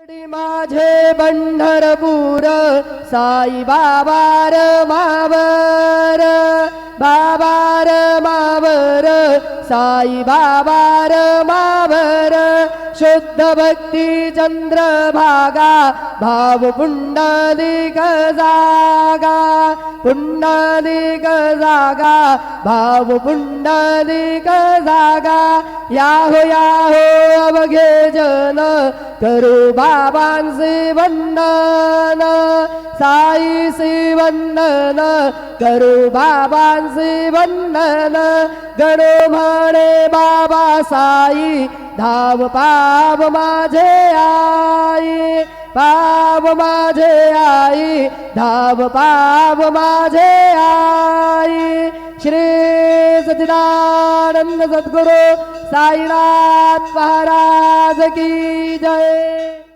माझे पंढरपूर साई बाबार मावर बाबार मावर साई बाबार मावर शुद्ध भक्ती चंद्रभागा भाव पुंडलिक जागा पुंडलिक जागा भाव पुंडलिक जागा याहो याहो अवघे जन करू बाबांचे वंदन साईचे वंदन करू बाबांचे वंदन गणो म्हणे बाबा साई धाव पाव माझे आई पाव माझे आई धाव पाव माझे आई श्री सच्चिदानंद सद्गुरु साईनाथ महाराज की जय।